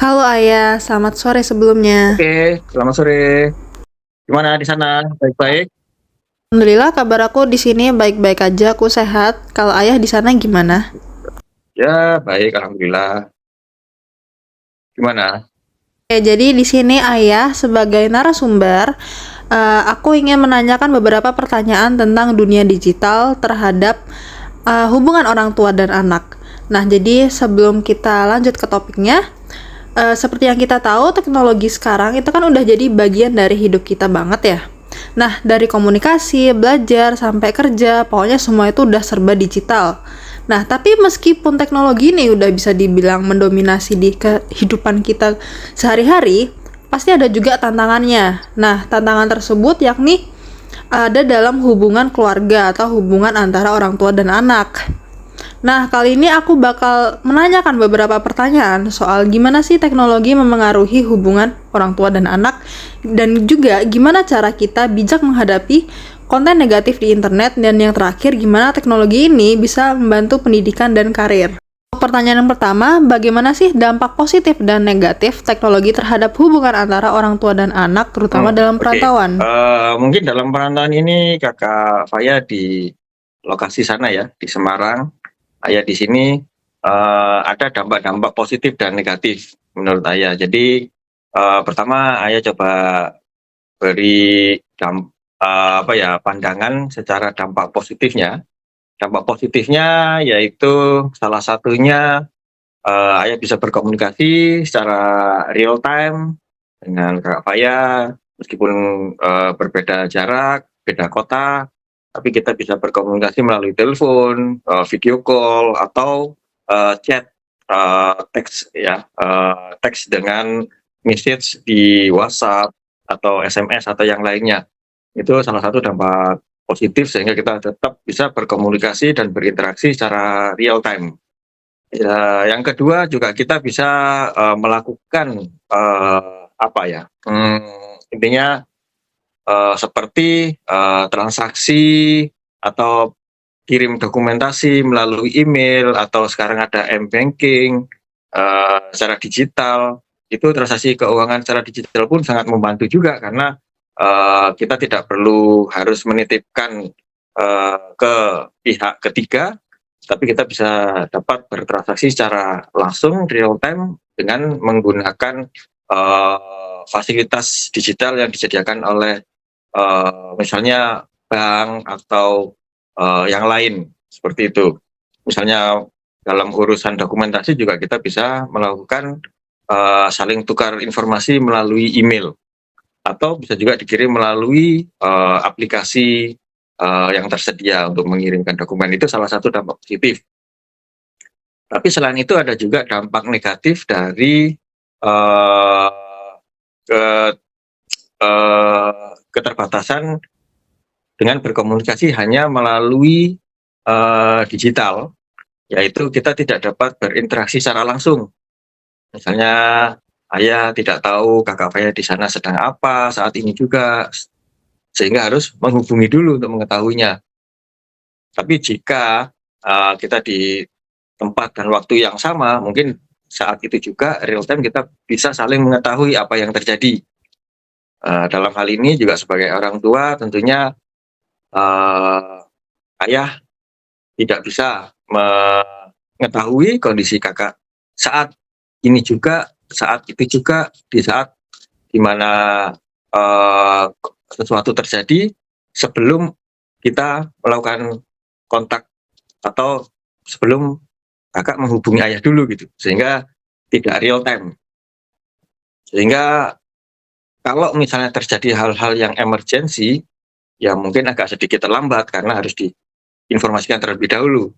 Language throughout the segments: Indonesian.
Halo Ayah, selamat sore sebelumnya. Oke, selamat sore. Gimana di sana? Baik-baik? Alhamdulillah kabar aku di sini baik-baik aja, aku sehat. Kalau Ayah di sana gimana? Ya, baik, alhamdulillah. Gimana? Oke, jadi di sini Ayah sebagai narasumber, aku ingin menanyakan beberapa pertanyaan tentang dunia digital terhadap hubungan orang tua dan anak. Nah, jadi sebelum kita lanjut ke topiknya, seperti yang kita tahu, teknologi sekarang itu kan udah jadi bagian dari hidup kita banget ya. Nah, dari komunikasi, belajar, sampai kerja, pokoknya semua itu udah serba digital. Nah, tapi meskipun teknologi ini udah bisa dibilang mendominasi di kehidupan kita sehari-hari, pasti ada juga tantangannya. Nah, tantangan tersebut yakni ada dalam hubungan keluarga atau hubungan antara orang tua dan anak. Nah, kali ini aku bakal menanyakan beberapa pertanyaan soal gimana sih teknologi memengaruhi hubungan orang tua dan anak, dan juga gimana cara kita bijak menghadapi konten negatif di internet, dan yang terakhir gimana teknologi ini bisa membantu pendidikan dan karir. Pertanyaan yang pertama, bagaimana sih dampak positif dan negatif teknologi terhadap hubungan antara orang tua dan anak, terutama dalam Oke. perantauan? Mungkin dalam perantauan ini kakak Faya di lokasi sana ya, di Semarang. Ayah di sini ada dampak-dampak positif dan negatif menurut Ayah. Jadi pertama Ayah coba beri apa ya pandangan secara dampak positifnya. Dampak positifnya yaitu salah satunya Ayah bisa berkomunikasi secara real time dengan kakak Faya, meskipun berbeda jarak, beda kota, tapi kita bisa berkomunikasi melalui telepon, video call, atau chat, teks ya, teks dengan message di WhatsApp atau SMS atau yang lainnya. Itu salah satu dampak positif sehingga kita tetap bisa berkomunikasi dan berinteraksi secara real time. Ya, yang kedua juga kita bisa melakukan apa ya? Intinya seperti transaksi atau kirim dokumentasi melalui email atau sekarang ada m-banking secara digital. Itu transaksi keuangan secara digital pun sangat membantu juga karena kita tidak perlu harus menitipkan ke pihak ketiga, tapi kita bisa dapat bertransaksi secara langsung real time dengan menggunakan fasilitas digital yang disediakan oleh misalnya bank atau yang lain seperti itu. Misalnya dalam urusan dokumentasi juga kita bisa melakukan saling tukar informasi melalui email atau bisa juga dikirim melalui aplikasi yang tersedia untuk mengirimkan dokumen. Itu salah satu dampak positif. Tapi selain itu ada juga dampak negatif dari uh, ke, keterbatasan dengan berkomunikasi hanya melalui digital, yaitu kita tidak dapat berinteraksi secara langsung. Misalnya ayah tidak tahu kakak saya di sana sedang apa saat ini juga, sehingga harus menghubungi dulu untuk mengetahuinya. Tapi jika kita di tempat dan waktu yang sama, mungkin saat itu juga real time kita bisa saling mengetahui apa yang terjadi. Dalam hal ini juga sebagai orang tua tentunya ayah tidak bisa mengetahui kondisi kakak saat ini juga, saat itu juga, di saat dimana sesuatu terjadi sebelum kita melakukan kontak atau sebelum kakak menghubungi ayah dulu gitu, sehingga tidak real time. Sehingga kalau misalnya terjadi hal-hal yang emergensi, ya mungkin agak sedikit terlambat karena harus diinformasikan terlebih dahulu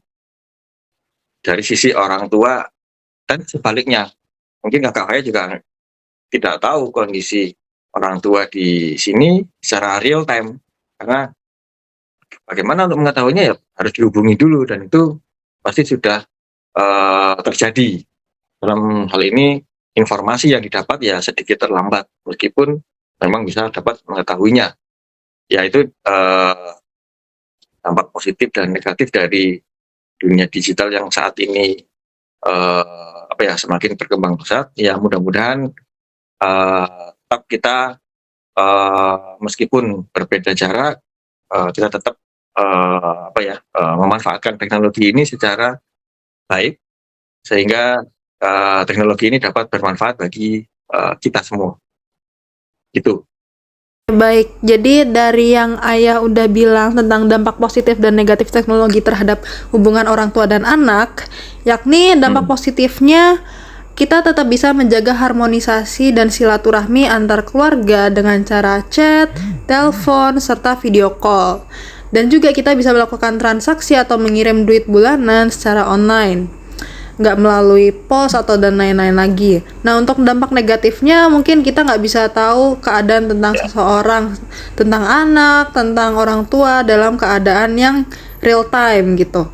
dari sisi orang tua dan sebaliknya. Mungkin kakak saya juga tidak tahu kondisi orang tua di sini secara real time karena bagaimana untuk mengetahuinya ya harus dihubungi dulu dan itu pasti sudah terjadi. Dalam hal ini informasi yang didapat ya sedikit terlambat meskipun memang bisa dapat mengetahuinya. Ya itu dampak positif dan negatif dari dunia digital yang saat ini semakin berkembang pesat, ya mudah-mudahan tetap kita meskipun berbeda jarak, kita tetap memanfaatkan teknologi ini secara baik sehingga teknologi ini dapat bermanfaat bagi kita semua. Gitu. Baik, jadi dari yang Ayah udah bilang tentang dampak positif dan negatif teknologi terhadap hubungan orang tua dan anak, yakni dampak positifnya kita tetap bisa menjaga harmonisasi dan silaturahmi antar keluarga dengan cara chat, telepon, serta video call. Dan juga kita bisa melakukan transaksi atau mengirim duit bulanan secara online, nggak melalui pos atau dan lain-lain lagi. Nah, untuk dampak negatifnya mungkin kita nggak bisa tahu keadaan tentang seseorang, tentang anak, tentang orang tua dalam keadaan yang real time gitu.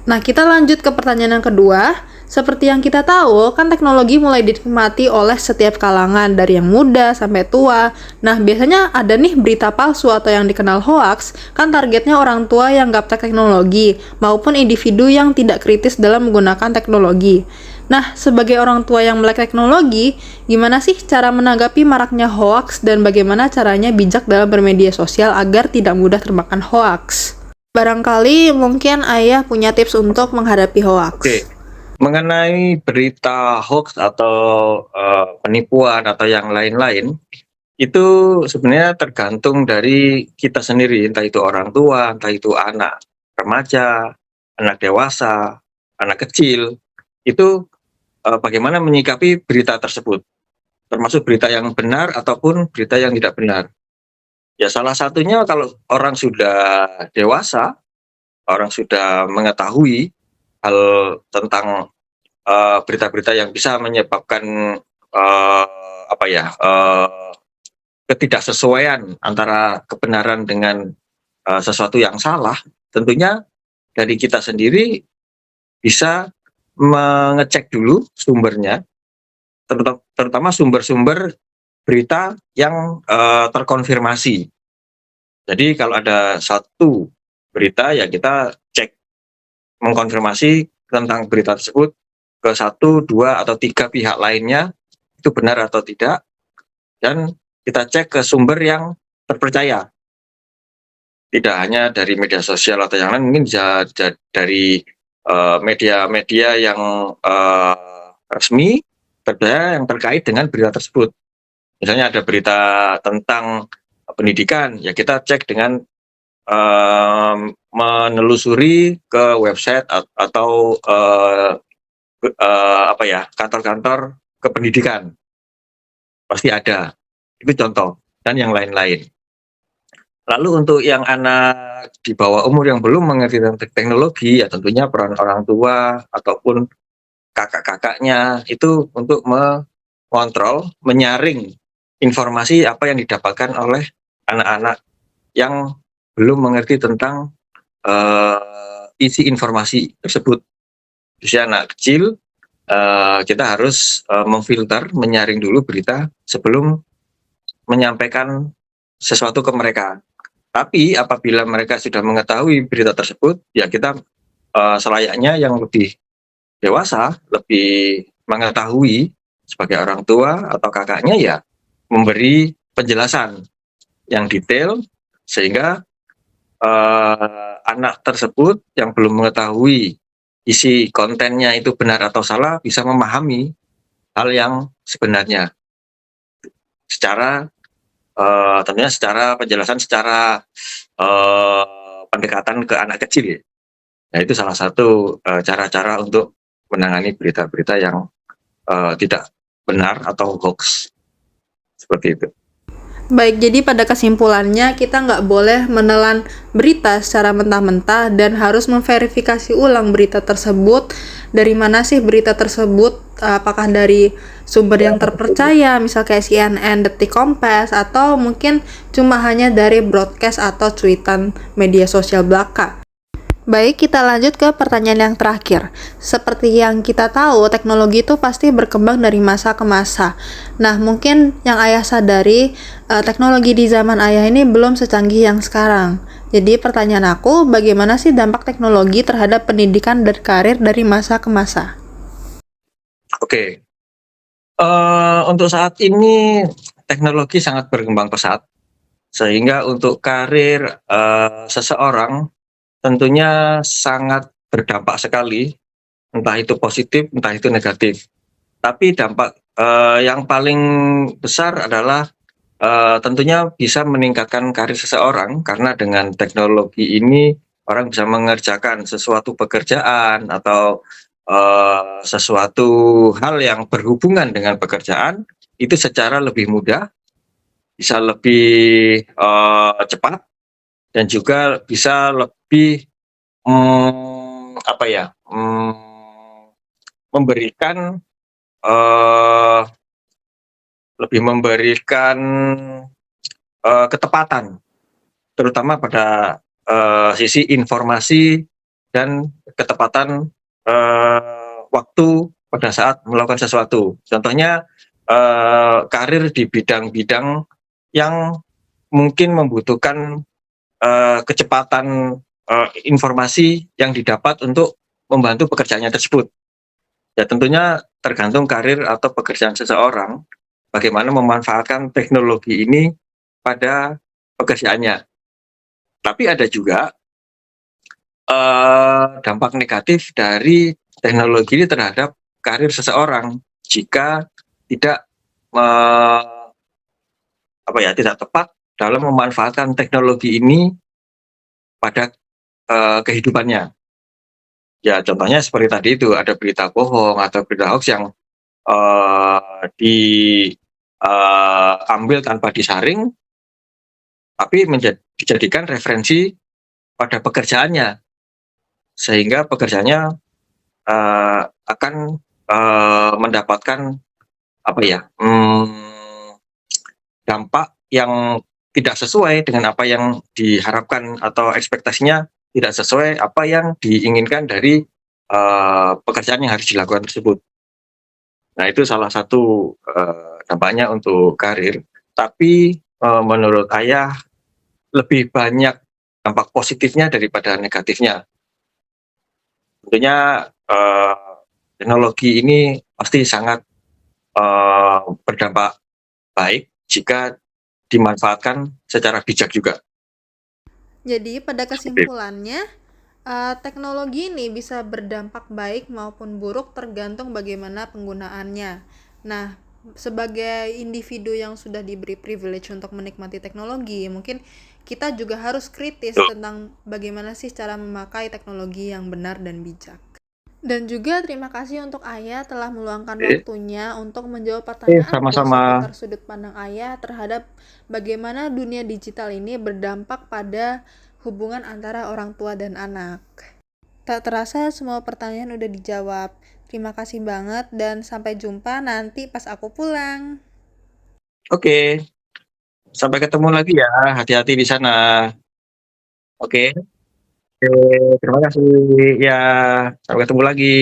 Nah, kita lanjut ke pertanyaan yang kedua. Seperti yang kita tahu, kan teknologi mulai dinikmati oleh setiap kalangan, dari yang muda sampai tua. Nah, biasanya ada nih berita palsu atau yang dikenal hoax, kan targetnya orang tua yang gaptek teknologi, maupun individu yang tidak kritis dalam menggunakan teknologi. Nah, sebagai orang tua yang melek teknologi, gimana sih cara menanggapi maraknya hoax dan bagaimana caranya bijak dalam bermedia sosial agar tidak mudah termakan hoax? Barangkali mungkin Ayah punya tips untuk menghadapi hoax. Oke. Mengenai berita hoax atau penipuan atau yang lain-lain, itu sebenarnya tergantung dari kita sendiri, entah itu orang tua, entah itu anak remaja, anak dewasa, anak kecil, itu bagaimana menyikapi berita tersebut, termasuk berita yang benar ataupun berita yang tidak benar. Ya, salah satunya kalau orang sudah dewasa, orang sudah mengetahui hal tentang berita-berita yang bisa menyebabkan ketidaksesuaian antara kebenaran dengan sesuatu yang salah, tentunya dari kita sendiri bisa mengecek dulu sumbernya, terutama sumber-sumber berita yang terkonfirmasi. Jadi kalau ada satu berita, ya kita cek, mengkonfirmasi tentang berita tersebut ke 1, 2, atau 3 pihak lainnya, itu benar atau tidak, dan kita cek ke sumber yang terpercaya. Tidak hanya dari media sosial atau yang lain, mungkin bisa dari media-media yang resmi, terpercaya, yang terkait dengan berita tersebut. Misalnya ada berita tentang pendidikan, ya kita cek dengan menelusuri ke website atau kantor-kantor kependidikan, pasti ada, itu contoh, dan yang lain-lain. Lalu untuk yang anak di bawah umur yang belum mengerti tentang teknologi, ya tentunya peran orang tua ataupun kakak-kakaknya itu untuk mengontrol, menyaring informasi apa yang didapatkan oleh anak-anak yang belum mengerti tentang isi informasi tersebut. Usia anak kecil, kita harus memfilter, menyaring dulu berita sebelum menyampaikan sesuatu ke mereka. Tapi apabila mereka sudah mengetahui berita tersebut, ya kita selayaknya yang lebih dewasa, lebih mengetahui sebagai orang tua atau kakaknya, ya memberi penjelasan yang detail sehingga anak tersebut yang belum mengetahui isi kontennya itu benar atau salah bisa memahami hal yang sebenarnya secara tentunya secara penjelasan, secara pendekatan ke anak kecil ya. Nah, itu salah satu cara-cara untuk menangani berita-berita yang tidak benar atau hoax, seperti itu. Baik, jadi pada kesimpulannya kita nggak boleh menelan berita secara mentah-mentah dan harus memverifikasi ulang berita tersebut. Dari mana sih berita tersebut? Apakah dari sumber yang terpercaya, misal kayak CNN, Detik, Kompas, atau mungkin cuma hanya dari broadcast atau cuitan media sosial belaka. Baik, kita lanjut ke pertanyaan yang terakhir. Seperti yang kita tahu, teknologi itu pasti berkembang dari masa ke masa. Nah, mungkin yang Ayah sadari, teknologi di zaman Ayah ini belum secanggih yang sekarang. Jadi pertanyaan aku, bagaimana sih dampak teknologi terhadap pendidikan dan karir dari masa ke masa? Oke, untuk saat ini teknologi sangat berkembang pesat, sehingga untuk karir, seseorang tentunya sangat berdampak sekali, entah itu positif, entah itu negatif. Tapi dampak, yang paling besar adalah, tentunya bisa meningkatkan karir seseorang karena dengan teknologi ini orang bisa mengerjakan sesuatu pekerjaan atau, sesuatu hal yang berhubungan dengan pekerjaan itu secara lebih mudah, bisa lebih, cepat dan juga bisa lebih, apa ya, memberikan, eee, lebih memberikan, ketepatan, terutama pada, sisi informasi dan ketepatan, waktu pada saat melakukan sesuatu. Contohnya, karir di bidang-bidang yang mungkin membutuhkan, kecepatan, informasi yang didapat untuk membantu pekerjaannya tersebut. Ya tentunya tergantung karir atau pekerjaan seseorang, bagaimana memanfaatkan teknologi ini pada pekerjaannya. Tapi ada juga, dampak negatif dari teknologi ini terhadap karir seseorang jika tidak, apa ya, tidak tepat dalam memanfaatkan teknologi ini pada, kehidupannya. Ya contohnya seperti tadi itu, ada berita bohong atau berita hoaks yang, ambil tanpa disaring, tapi dijadikan referensi pada pekerjaannya, sehingga pekerjaannya, akan, mendapatkan apa ya, dampak yang tidak sesuai dengan apa yang diharapkan atau ekspektasinya tidak sesuai apa yang diinginkan dari, pekerjaan yang harus dilakukan tersebut. Nah itu salah satu, dampaknya untuk karir, tapi, menurut Ayah lebih banyak dampak positifnya daripada negatifnya. Tentunya, teknologi ini pasti sangat, berdampak baik jika dimanfaatkan secara bijak juga. Jadi pada Seperti itu. kesimpulannya, teknologi ini bisa berdampak baik maupun buruk tergantung bagaimana penggunaannya. Nah, sebagai individu yang sudah diberi privilege untuk menikmati teknologi, mungkin kita juga harus kritis Betul. tentang bagaimana sih cara memakai teknologi yang benar dan bijak. Dan juga terima kasih untuk Ayah telah meluangkan Oke. waktunya untuk menjawab Oke, pertanyaanku sama-sama. seputar sudut pandang Ayah terhadap bagaimana dunia digital ini berdampak pada hubungan antara orang tua dan anak. Tak terasa semua pertanyaan udah dijawab. Terima kasih banget dan sampai jumpa nanti pas aku pulang. Oke, sampai ketemu lagi ya, hati-hati di sana. Oke. Oke, terima kasih. Ya, sampai ketemu lagi.